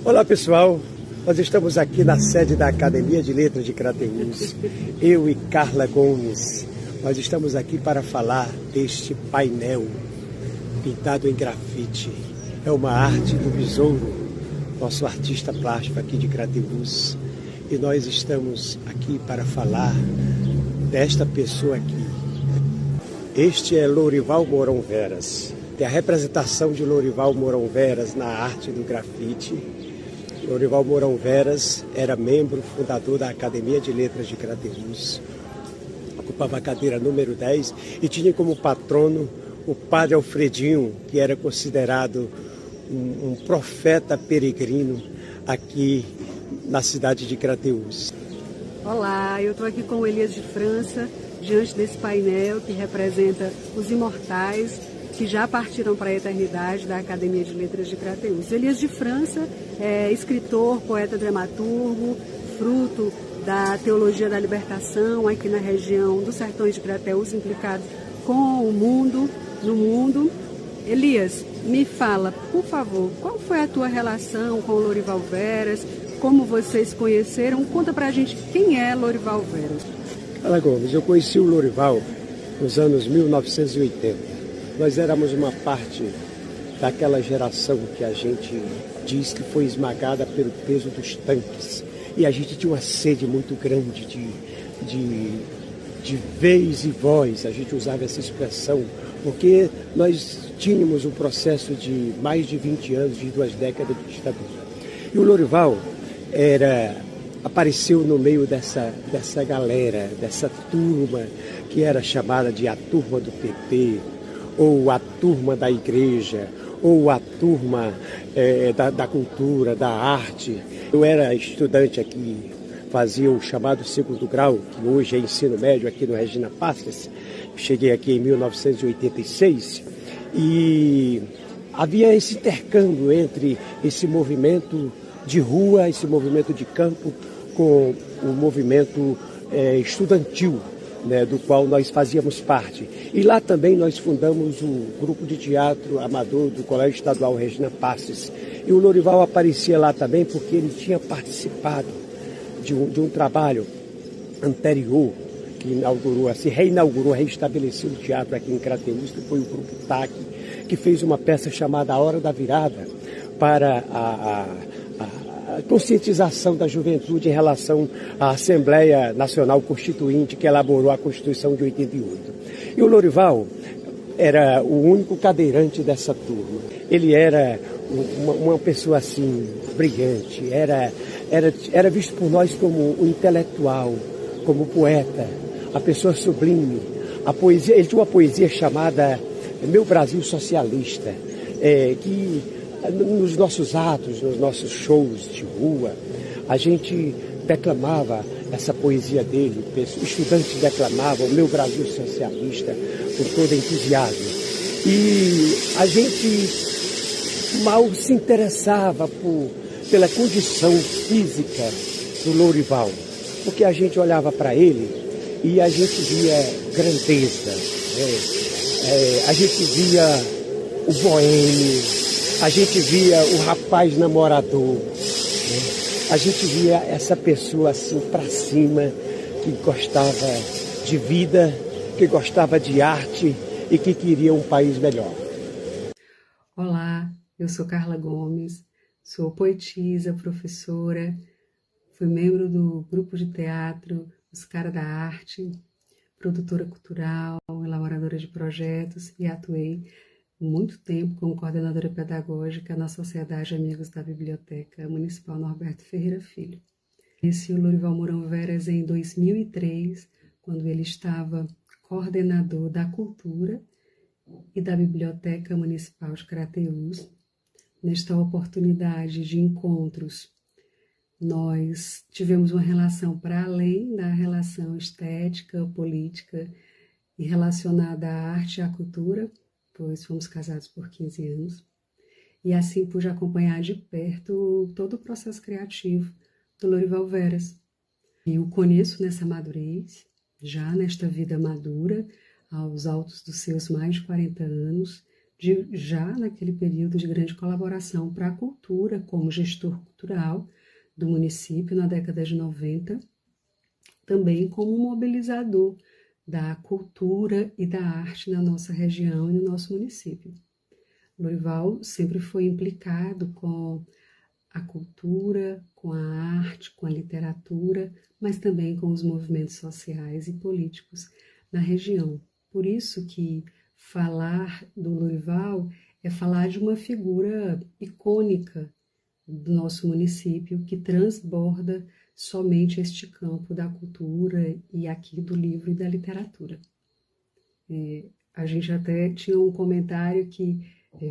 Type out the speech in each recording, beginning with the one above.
Olá pessoal, nós estamos aqui na sede da Academia de Letras de Crateús, eu e Carla Gomes. Nós estamos aqui para falar deste painel pintado em grafite. É uma arte do Besouro, nosso artista plástico aqui de Crateús. E nós estamos aqui para falar desta pessoa aqui. Este é Lorival Mourão Veras. Tem a representação de Lorival Mourão Veras na arte do grafite. Lorival Mourão Veras era membro fundador da Academia de Letras de Crateús. Ocupava a cadeira número 10 e tinha como patrono o padre Alfredinho, que era considerado um profeta peregrino aqui na cidade de Crateús. Olá, eu estou aqui com o Elias de França, diante desse painel que representa os imortais que já partiram para a eternidade da Academia de Letras de Crateús. Elias de França é escritor, poeta, dramaturgo, fruto da teologia da libertação aqui na região dos Sertões de Crateús, implicado com o mundo, no mundo. Elias, me fala, por favor, qual foi a tua relação com o Lorival Veras? Como vocês conheceram? Conta pra gente quem é Lorival Veras. Carla Gomes, eu conheci o Lorival nos anos 1980. Nós éramos uma parte daquela geração que a gente diz que foi esmagada pelo peso dos tanques. E a gente tinha uma sede muito grande de vez e voz, a gente usava essa expressão, porque nós tínhamos um processo de mais de 20 anos, de 2 décadas de ditadura. E o Lorival apareceu no meio dessa galera, dessa turma que era chamada de a turma do PP, ou a turma da igreja, ou a turma da cultura, da arte. Eu era estudante aqui, fazia o chamado segundo grau, que hoje é ensino médio aqui no Regina Pastas. Cheguei aqui em 1986 e havia esse intercâmbio entre esse movimento de rua, esse movimento de campo, com o movimento estudantil, né, do qual nós fazíamos parte. E lá também nós fundamos o grupo de teatro amador do Colégio Estadual Regina Passos. E o Lorival aparecia lá também porque ele tinha participado de um trabalho anterior que reestabeleceu o teatro aqui em Crateús, que foi o grupo TAC, que fez uma peça chamada A Hora da Virada para a conscientização da juventude em relação à Assembleia Nacional Constituinte que elaborou a Constituição de 88. E o Lorival era o único cadeirante dessa turma. Ele era uma pessoa assim, brilhante, era visto por nós como um intelectual, como poeta, a pessoa sublime. A poesia, ele tinha uma poesia chamada Meu Brasil Socialista, que nos nossos atos, nos nossos shows de rua, a gente declamava essa poesia dele, estudantes declamavam o Meu Brasil Socialista com todo entusiasmo. E a gente mal se interessava pela condição física do Lorival, porque a gente olhava para ele e a gente via grandeza, a gente via o boêmio, a gente via o rapaz namorador, né? A gente via essa pessoa assim para cima, que gostava de vida, que gostava de arte e que queria um país melhor. Olá, eu sou Carla Gomes, sou poetisa, professora, fui membro do grupo de teatro Os Caras da Arte, produtora cultural, elaboradora de projetos e atuei muito tempo como coordenadora pedagógica na Sociedade Amigos da Biblioteca Municipal Norberto Ferreira Filho. Conheci o Lorival Mourão Veras em 2003, quando ele estava coordenador da Cultura e da Biblioteca Municipal de Crateús. Nesta oportunidade de encontros, nós tivemos uma relação para além da relação estética, política e relacionada à arte e à cultura, pois fomos casados por 15 anos, e assim pude acompanhar de perto todo o processo criativo do Lorival Veras. E o conheço nessa madurez, já nesta vida madura, aos altos dos seus mais de 40 anos, já naquele período de grande colaboração para a cultura, como gestor cultural do município na década de 90, também como mobilizador da cultura e da arte na nossa região e no nosso município. Lorival sempre foi implicado com a cultura, com a arte, com a literatura, mas também com os movimentos sociais e políticos na região. Por isso que falar do Lorival é falar de uma figura icônica do nosso município que transborda somente este campo da cultura e aqui do livro e da literatura. A gente até tinha um comentário que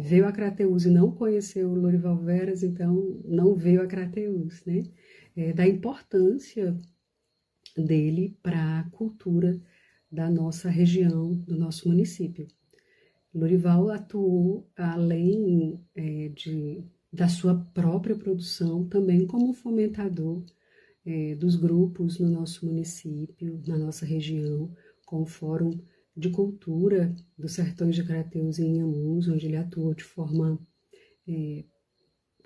veio a Crateús e não conheceu o Lorival Veras, então não veio a Crateús, né? Da importância dele para a cultura da nossa região, do nosso município. Lorival atuou, além da sua própria produção, também como fomentador dos grupos no nosso município, na nossa região, com o Fórum de Cultura dos Sertões de Crateús e Inhamuns, onde ele atuou de forma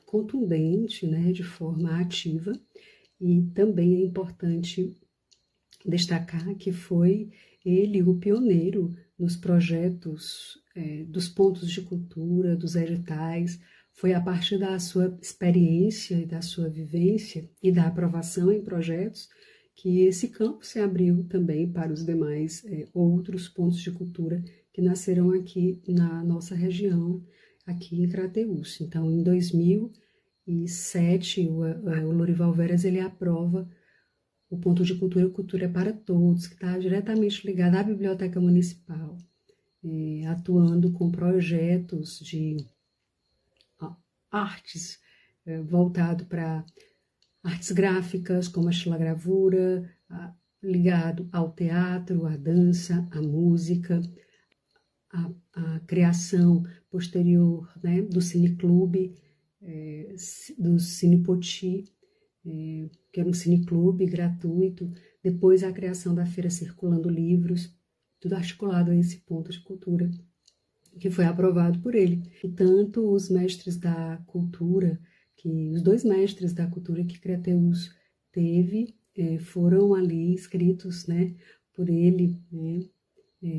contundente, né, de forma ativa. E também é importante destacar que foi ele o pioneiro nos projetos dos pontos de cultura, dos editais. Foi a partir da sua experiência e da sua vivência e da aprovação em projetos que esse campo se abriu também para os demais outros pontos de cultura que nasceram aqui na nossa região, aqui em Crateús. Então, em 2007, o Lorival Veras ele aprova o ponto de cultura Cultura para Todos, que está diretamente ligado à Biblioteca Municipal, atuando com projetos de artes voltado para artes gráficas, como a estilogravura, ligado ao teatro, à dança, à música, a criação posterior, né, do cineclube, do Cinepoti, que era um cineclube gratuito, depois a criação da Feira Circulando Livros, tudo articulado a esse ponto de cultura, que foi aprovado por ele. E tanto os mestres da cultura, os dois mestres da cultura que Crateús teve, foram ali escritos, né, por ele, né,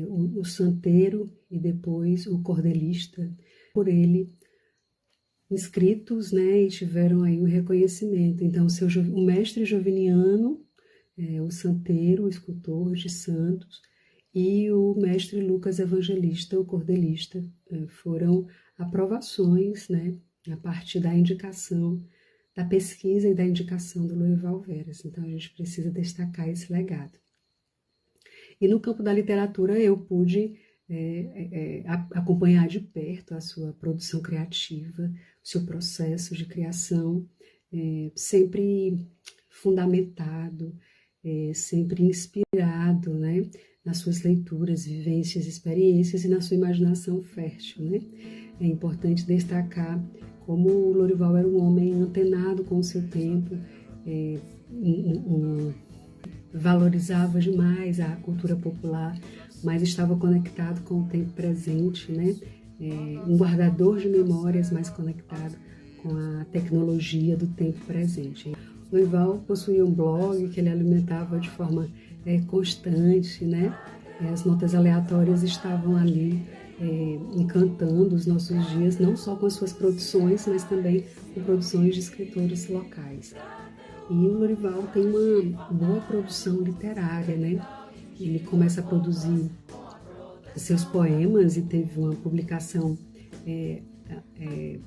o santeiro e depois o cordelista, por ele inscritos, né, e tiveram aí o reconhecimento. Então, o mestre Joviniano, o santeiro, o escultor de Santos, e o mestre Lucas Evangelista, o cordelista, foram aprovações, né, a partir da indicação, da pesquisa e da indicação do Lorival Veras. Então, a gente precisa destacar esse legado. E no campo da literatura, eu pude acompanhar de perto a sua produção criativa, o seu processo de criação, sempre fundamentado, sempre inspirado, né, nas suas leituras, vivências, experiências e na sua imaginação fértil, né? É importante destacar como o Lorival era um homem antenado com o seu tempo, valorizava demais a cultura popular, mas estava conectado com o tempo presente, né? Um guardador de memórias, mais conectado com a tecnologia do tempo presente. Lorival possuía um blog que ele alimentava de forma constante, né? As notas aleatórias estavam ali encantando os nossos dias, não só com as suas produções, mas também com produções de escritores locais. E o Lorival tem uma boa produção literária, né? Ele começa a produzir seus poemas e teve uma publicação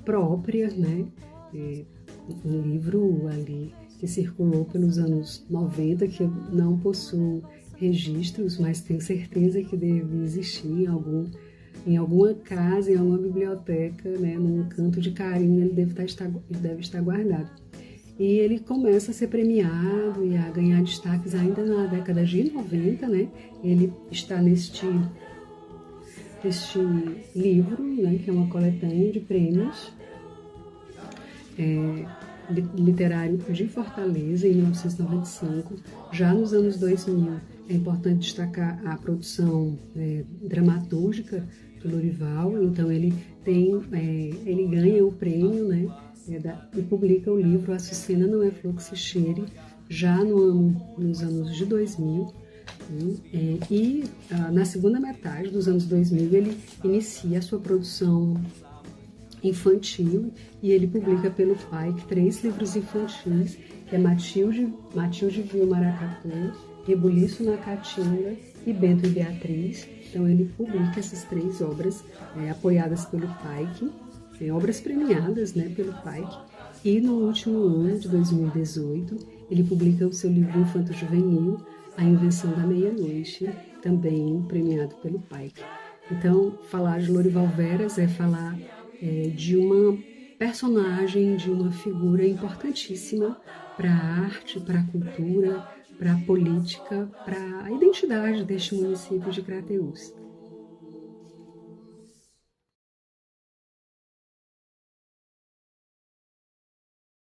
própria, né? Um livro ali que circulou pelos anos 90, que eu não possuo registros, mas tenho certeza que deve existir em alguma casa, em alguma biblioteca, né? Num canto de carinho, ele deve estar guardado. E ele começa a ser premiado e a ganhar destaques ainda na década de 90, né? Ele está neste livro, né? Que é uma coletânea de prêmios literário de Fortaleza, em 1995. Já nos anos 2000, é importante destacar a produção dramatúrgica do Lorival, então ele ganha o prêmio, né, e publica o livro Açucena Não é Flor que se Cheire, já nos anos de 2000, na segunda metade dos anos 2000 ele inicia a sua produção infantil e ele publica pelo Pike 3 livros infantis, que é Matilde Viu Maracatu, Rebuliço na Caatinga e Bento e Beatriz. Então ele publica essas 3 obras apoiadas pelo Pike, obras premiadas, né, pelo Pike. E no último ano de 2018 ele publica o seu livro infanto-juvenil, A Invenção da Meia-Noite, também premiado pelo Pike. Então, falar de Lorival Veras é falar de uma personagem, de uma figura importantíssima para a arte, para a cultura, para a política, para a identidade deste município de Crateús.